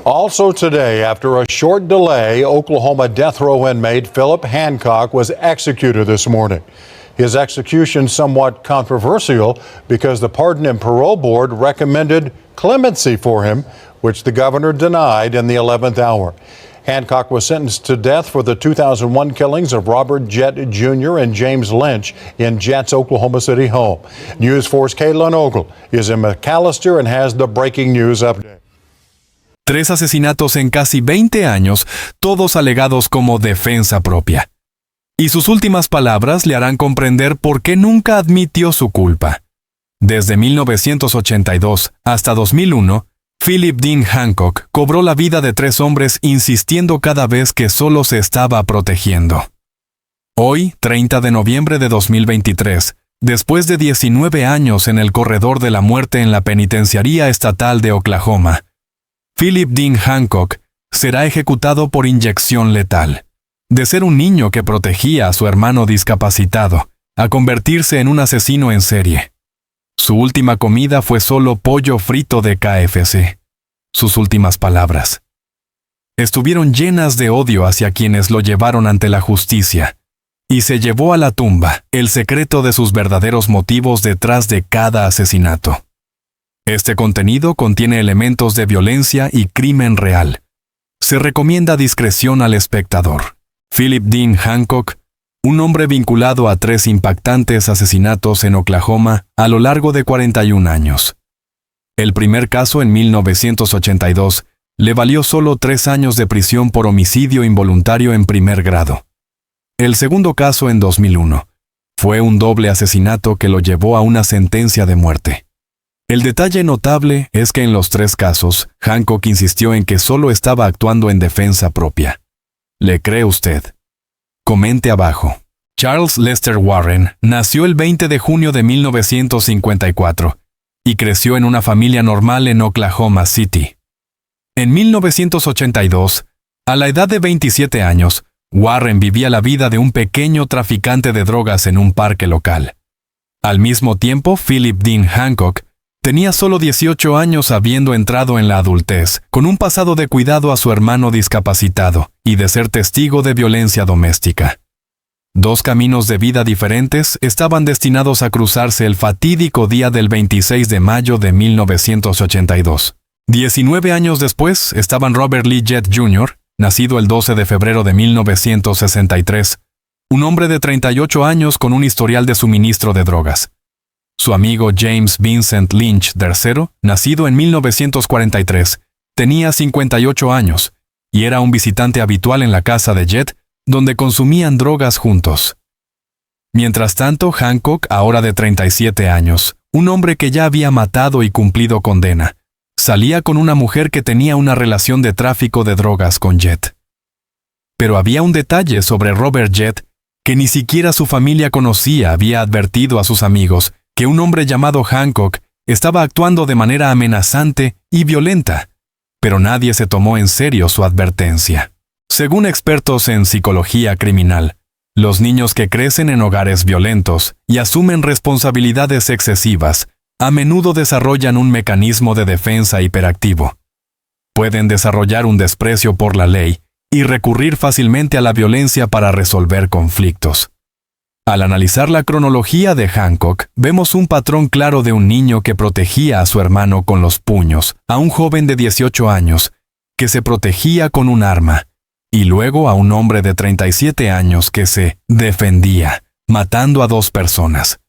Also today, after a short delay, Oklahoma death row inmate Philip Hancock was executed this morning. His execution somewhat controversial because the Pardon and Parole Board recommended clemency for him, which the governor denied in the 11th hour. Hancock was sentenced to death for the 2001 killings of Robert Jett Jr. and James Lynch in Jett's Oklahoma City home. News 4's Caitlin Ogle is in McAllister and has the breaking news update. 3 asesinatos en casi 20 años, todos alegados como defensa propia. Y sus últimas palabras le harán comprender por qué nunca admitió su culpa. Desde 1982 hasta 2001, Philip Dean Hancock cobró la vida de 3 hombres insistiendo cada vez que solo se estaba protegiendo. Hoy, 30 de noviembre de 2023, después de 19 años en el corredor de la muerte en la Penitenciaría Estatal de Oklahoma, Philip Dean Hancock será ejecutado por inyección letal. De ser un niño que protegía a su hermano discapacitado, a convertirse en un asesino en serie. Su última comida fue solo pollo frito de KFC. Sus últimas palabras estuvieron llenas de odio hacia quienes lo llevaron ante la justicia, y se llevó a la tumba el secreto de sus verdaderos motivos detrás de cada asesinato. Este contenido contiene elementos de violencia y crimen real. Se recomienda discreción al espectador. Philip Dean Hancock, un hombre vinculado a 3 impactantes asesinatos en Oklahoma a lo largo de 41 años. El primer caso en 1982 le valió solo 3 años de prisión por homicidio involuntario en primer grado. El segundo caso en 2001 fue un doble asesinato que lo llevó a una sentencia de muerte. El detalle notable es que en los 3 casos, Hancock insistió en que solo estaba actuando en defensa propia. ¿Le cree usted? Comente abajo. Charles Lester Warren nació el 20 de junio de 1954 y creció en una familia normal en Oklahoma City. En 1982, a la edad de 27 años, Warren vivía la vida de un pequeño traficante de drogas en un parque local. Al mismo tiempo, Philip Dean Hancock tenía solo 18 años habiendo entrado en la adultez, con un pasado de cuidado a su hermano discapacitado y de ser testigo de violencia doméstica. 2 caminos de vida diferentes estaban destinados a cruzarse el fatídico día del 26 de mayo de 1982. 19 años después estaban Robert Lee Jett Jr., nacido el 12 de febrero de 1963, un hombre de 38 años con un historial de suministro de drogas. Su amigo James Vincent Lynch III, nacido en 1943, tenía 58 años y era un visitante habitual en la casa de Jett, donde consumían drogas juntos. Mientras tanto, Hancock, ahora de 37 años, un hombre que ya había matado y cumplido condena, salía con una mujer que tenía una relación de tráfico de drogas con Jett. Pero había un detalle sobre Robert Jett que ni siquiera su familia conocía. Había advertido a sus amigos que un hombre llamado Hancock estaba actuando de manera amenazante y violenta, pero nadie se tomó en serio su advertencia. Según expertos en psicología criminal, los niños que crecen en hogares violentos y asumen responsabilidades excesivas a menudo desarrollan un mecanismo de defensa hiperactivo. Pueden desarrollar un desprecio por la ley y recurrir fácilmente a la violencia para resolver conflictos. Al analizar la cronología de Hancock, vemos un patrón claro de un niño que protegía a su hermano con los puños, a un joven de 18 años que se protegía con un arma, y luego a un hombre de 37 años que se defendía, matando a 2 personas.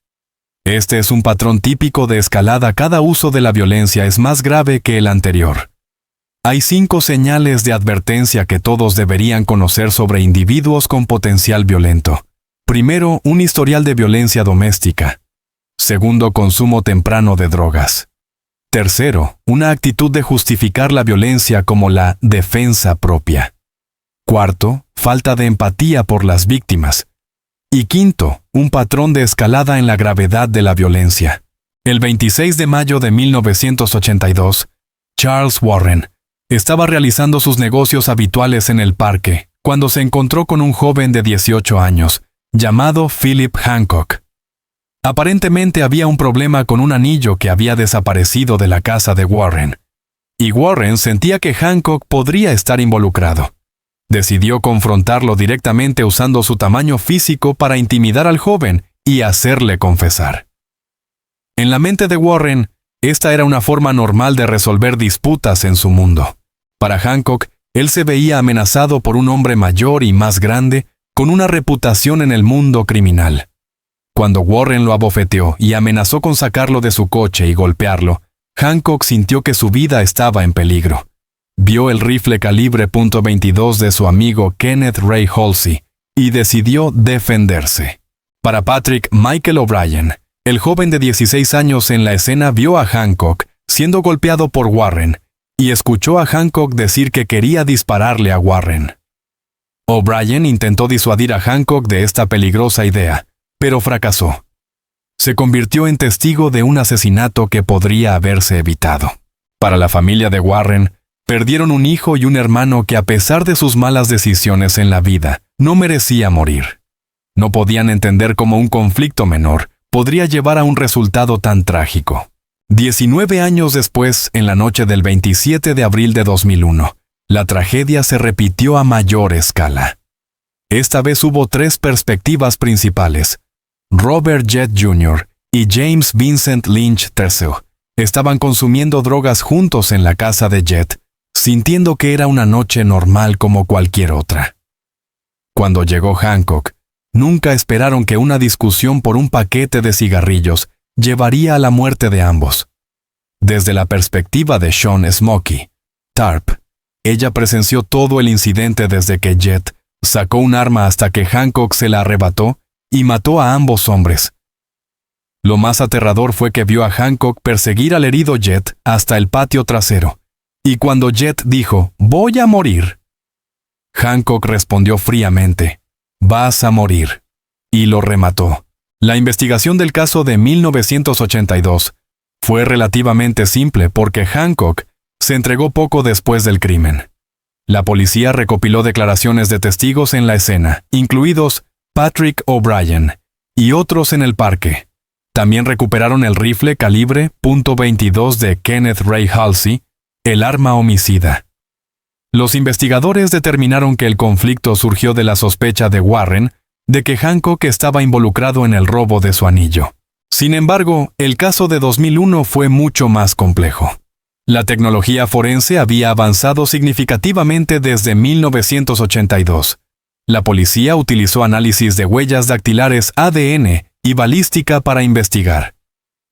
Este es un patrón típico de escalada. Cada uso de la violencia es más grave que el anterior. Hay 5 señales de advertencia que todos deberían conocer sobre individuos con potencial violento. Primero, un historial de violencia doméstica. Segundo, consumo temprano de drogas. Tercero, una actitud de justificar la violencia como la defensa propia. Cuarto, falta de empatía por las víctimas. Y quinto, un patrón de escalada en la gravedad de la violencia. El 26 de mayo de 1982, Charles Warren estaba realizando sus negocios habituales en el parque cuando se encontró con un joven de 18 años, llamado Philip Hancock. Aparentemente había un problema con un anillo que había desaparecido de la casa de Warren. y Warren sentía que Hancock podría estar involucrado. Decidió confrontarlo directamente usando su tamaño físico para intimidar al joven y hacerle confesar. En la mente de Warren, esta era una forma normal de resolver disputas en su mundo. Para Hancock, él se veía amenazado por un hombre mayor y más grande, con una reputación en el mundo criminal. Cuando Warren lo abofeteó y amenazó con sacarlo de su coche y golpearlo, Hancock sintió que su vida estaba en peligro. Vio el rifle calibre .22 de su amigo Kenneth Ray Halsey y decidió defenderse. Para Patrick Michael O'Brien, el joven de 16 años en la escena vio a Hancock siendo golpeado por Warren y escuchó a Hancock decir que quería dispararle a Warren. O'Brien intentó disuadir a Hancock de esta peligrosa idea, pero fracasó. Se convirtió en testigo de un asesinato que podría haberse evitado. Para la familia de Warren, perdieron un hijo y un hermano que, a pesar de sus malas decisiones en la vida, no merecía morir. No podían entender cómo un conflicto menor podría llevar a un resultado tan trágico. 19 años después, en la noche del 27 de abril de 2001, la tragedia se repitió a mayor escala. Esta vez hubo 3 perspectivas principales. Robert Jett Jr. y James Vincent Lynch III estaban consumiendo drogas juntos en la casa de Jett, sintiendo que era una noche normal como cualquier otra. Cuando llegó Hancock, nunca esperaron que una discusión por un paquete de cigarrillos llevaría a la muerte de ambos. Desde la perspectiva de Sean Smokey Tarp, ella presenció todo el incidente desde que Jett sacó un arma hasta que Hancock se la arrebató y mató a ambos hombres. Lo más aterrador fue que vio a Hancock perseguir al herido Jett hasta el patio trasero, y cuando Jett dijo, «Voy a morir», Hancock respondió fríamente, «Vas a morir», y lo remató. La investigación del caso de 1982 fue relativamente simple porque Hancock se entregó poco después del crimen. La policía recopiló declaraciones de testigos en la escena, incluidos Patrick O'Brien y otros en el parque. También recuperaron el rifle calibre .22 de Kenneth Ray Halsey, el arma homicida. Los investigadores determinaron que el conflicto surgió de la sospecha de Warren de que Hancock estaba involucrado en el robo de su anillo. Sin embargo, el caso de 2001 fue mucho más complejo. La tecnología forense había avanzado significativamente desde 1982. La policía utilizó análisis de huellas dactilares ADN y balística para investigar.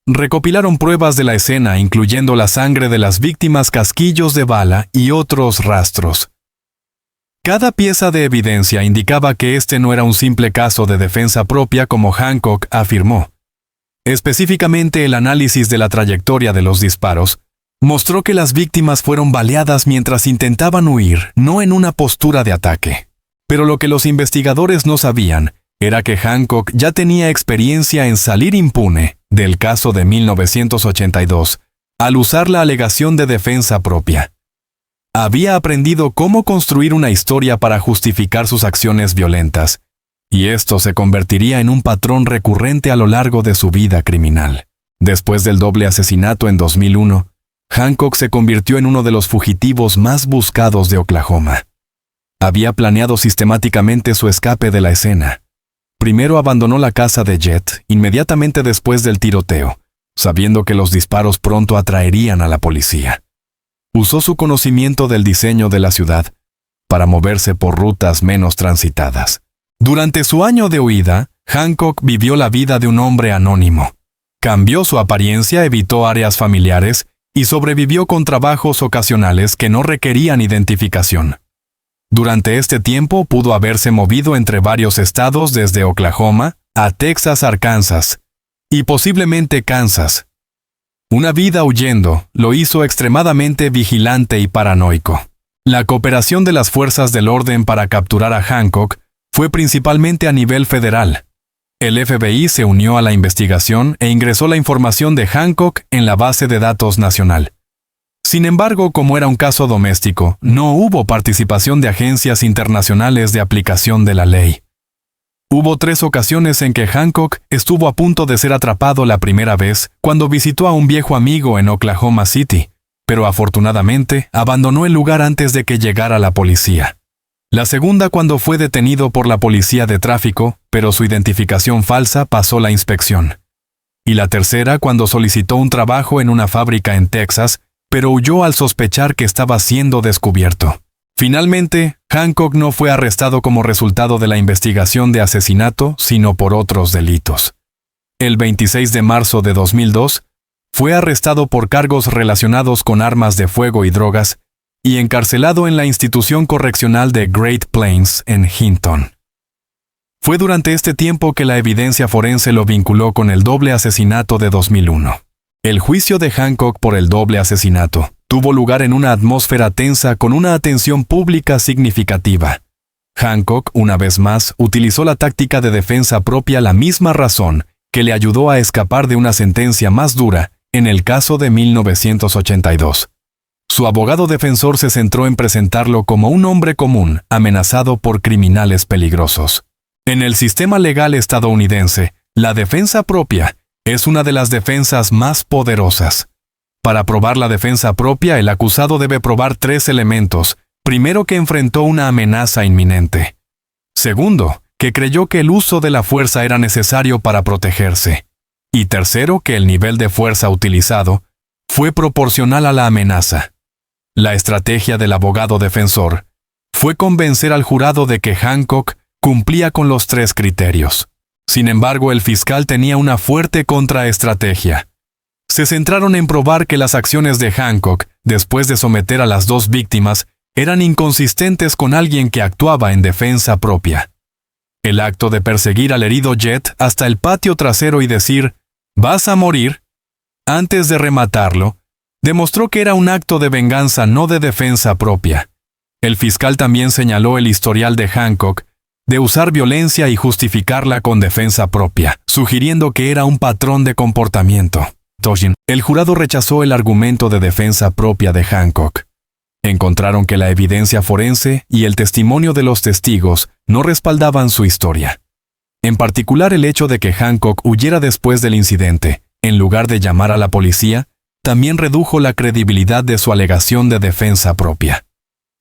Recopilaron pruebas de la escena, incluyendo la sangre de las víctimas, casquillos de bala y otros rastros. Cada pieza de evidencia indicaba que este no era un simple caso de defensa propia como Hancock afirmó. Específicamente, el análisis de la trayectoria de los disparos mostró que las víctimas fueron baleadas mientras intentaban huir, no en una postura de ataque. Pero lo que los investigadores no sabían era que Hancock ya tenía experiencia en salir impune del caso de 1982 al usar la alegación de defensa propia. Había aprendido cómo construir una historia para justificar sus acciones violentas, y esto se convertiría en un patrón recurrente a lo largo de su vida criminal. Después del doble asesinato en 2001, Hancock se convirtió en uno de los fugitivos más buscados de Oklahoma. Había planeado sistemáticamente su escape de la escena. Primero abandonó la casa de Jett inmediatamente después del tiroteo, sabiendo que los disparos pronto atraerían a la policía. Usó su conocimiento del diseño de la ciudad para moverse por rutas menos transitadas. Durante su año de huida, Hancock vivió la vida de un hombre anónimo. Cambió su apariencia, evitó áreas familiares y sobrevivió con trabajos ocasionales que no requerían identificación. Durante este tiempo pudo haberse movido entre varios estados desde Oklahoma a Texas, Arkansas y posiblemente Kansas. Una vida huyendo lo hizo extremadamente vigilante y paranoico. La cooperación de las fuerzas del orden para capturar a Hancock fue principalmente a nivel federal. El FBI se unió a la investigación e ingresó la información de Hancock en la base de datos nacional. Sin embargo, como era un caso doméstico, no hubo participación de agencias internacionales de aplicación de la ley. Hubo 3 ocasiones en que Hancock estuvo a punto de ser atrapado la primera vez cuando visitó a un viejo amigo en Oklahoma City, pero afortunadamente abandonó el lugar antes de que llegara la policía. La segunda cuando fue detenido por la policía de tráfico, pero su identificación falsa pasó la inspección. Y la tercera cuando solicitó un trabajo en una fábrica en Texas, pero huyó al sospechar que estaba siendo descubierto. Finalmente, Hancock no fue arrestado como resultado de la investigación de asesinato, sino por otros delitos. El 26 de marzo de 2002, fue arrestado por cargos relacionados con armas de fuego y drogas y encarcelado en la institución correccional de Great Plains en Hinton. Fue durante este tiempo que la evidencia forense lo vinculó con el doble asesinato de 2001. El juicio de Hancock por el doble asesinato tuvo lugar en una atmósfera tensa con una atención pública significativa. Hancock, una vez más, utilizó la táctica de defensa propia, la misma razón que le ayudó a escapar de una sentencia más dura en el caso de 1982. Su abogado defensor se centró en presentarlo como un hombre común amenazado por criminales peligrosos. En el sistema legal estadounidense, la defensa propia es una de las defensas más poderosas. Para probar la defensa propia, el acusado debe probar 3 elementos. Primero, que enfrentó una amenaza inminente. Segundo, que creyó que el uso de la fuerza era necesario para protegerse. Y tercero, que el nivel de fuerza utilizado fue proporcional a la amenaza. La estrategia del abogado defensor fue convencer al jurado de que Hancock cumplía con los 3 criterios. Sin embargo, el fiscal tenía una fuerte contraestrategia. Se centraron en probar que las acciones de Hancock, después de someter a las 2 víctimas, eran inconsistentes con alguien que actuaba en defensa propia. El acto de perseguir al herido Jett hasta el patio trasero y decir, «Vas a morir», antes de rematarlo, demostró que era un acto de venganza, no de defensa propia. El fiscal también señaló el historial de Hancock de usar violencia y justificarla con defensa propia, sugiriendo que era un patrón de comportamiento. El jurado rechazó el argumento de defensa propia de Hancock. Encontraron que la evidencia forense y el testimonio de los testigos no respaldaban su historia. En particular, el hecho de que Hancock huyera después del incidente, en lugar de llamar a la policía, también redujo la credibilidad de su alegación de defensa propia.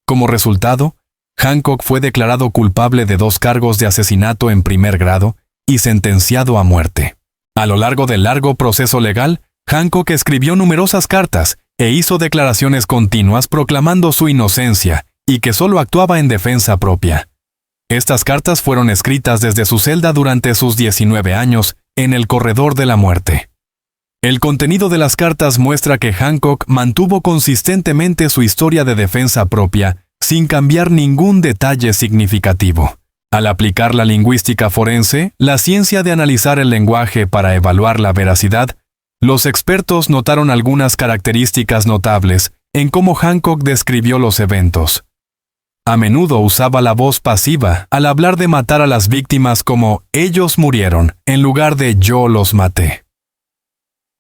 Como resultado, Hancock fue declarado culpable de 2 cargos de asesinato en primer grado y sentenciado a muerte. A lo largo del largo proceso legal, Hancock escribió numerosas cartas e hizo declaraciones continuas proclamando su inocencia y que solo actuaba en defensa propia. Estas cartas fueron escritas desde su celda durante sus 19 años en el corredor de la muerte. El contenido de las cartas muestra que Hancock mantuvo consistentemente su historia de defensa propia sin cambiar ningún detalle significativo. Al aplicar la lingüística forense, la ciencia de analizar el lenguaje para evaluar la veracidad, los expertos notaron algunas características notables en cómo Hancock describió los eventos. A menudo usaba la voz pasiva al hablar de matar a las víctimas como «ellos murieron» en lugar de «yo los maté».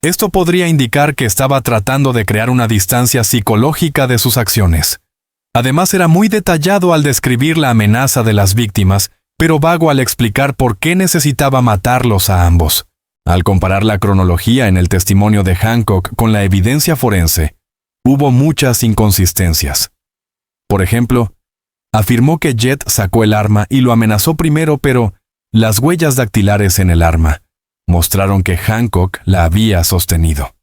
Esto podría indicar que estaba tratando de crear una distancia psicológica de sus acciones. Además, era muy detallado al describir la amenaza de las víctimas, pero vago al explicar por qué necesitaba matarlos a ambos. Al comparar la cronología en el testimonio de Hancock con la evidencia forense, hubo muchas inconsistencias. Por ejemplo, afirmó que Jett sacó el arma y lo amenazó primero, pero las huellas dactilares en el arma mostraron que Hancock la había sostenido.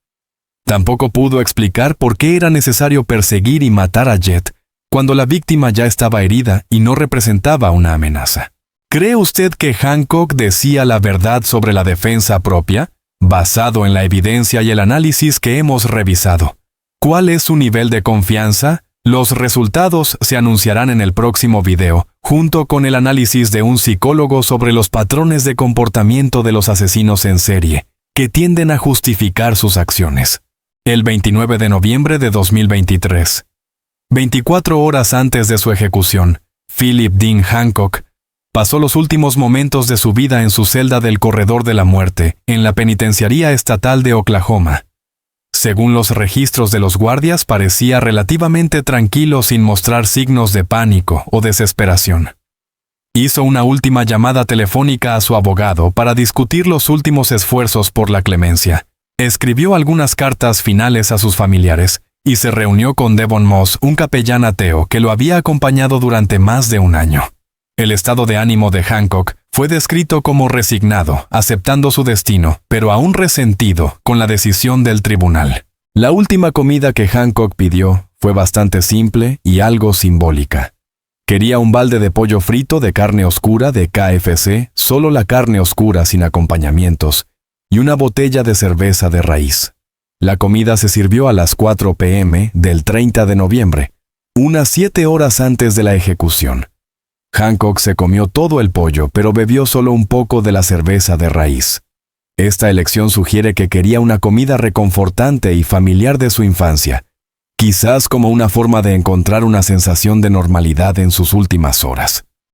Tampoco pudo explicar por qué era necesario perseguir y matar a Jett cuando la víctima ya estaba herida y no representaba una amenaza. ¿Cree usted que Hancock decía la verdad sobre la defensa propia, basado en la evidencia y el análisis que hemos revisado? ¿Cuál es su nivel de confianza? Los resultados se anunciarán en el próximo video, junto con el análisis de un psicólogo sobre los patrones de comportamiento de los asesinos en serie, que tienden a justificar sus acciones. El 29 de noviembre de 2023. 24 horas antes de su ejecución, Philip Dean Hancock pasó los últimos momentos de su vida en su celda del corredor de la muerte, en la penitenciaría estatal de Oklahoma. Según los registros de los guardias, parecía relativamente tranquilo sin mostrar signos de pánico o desesperación. Hizo una última llamada telefónica a su abogado para discutir los últimos esfuerzos por la clemencia. Escribió algunas cartas finales a sus familiares y se reunió con Devon Moss, un capellán ateo que lo había acompañado durante más de un año. El estado de ánimo de Hancock fue descrito como resignado, aceptando su destino, pero aún resentido con la decisión del tribunal. La última comida que Hancock pidió fue bastante simple y algo simbólica. Quería un balde de pollo frito de carne oscura de KFC, solo la carne oscura sin acompañamientos, y una botella de cerveza de raíz. La comida se sirvió a las 4 p.m. del 30 de noviembre, unas 7 horas antes de la ejecución. Hancock se comió todo el pollo, pero bebió solo un poco de la cerveza de raíz. Esta elección sugiere que quería una comida reconfortante y familiar de su infancia, quizás como una forma de encontrar una sensación de normalidad en sus últimas horas.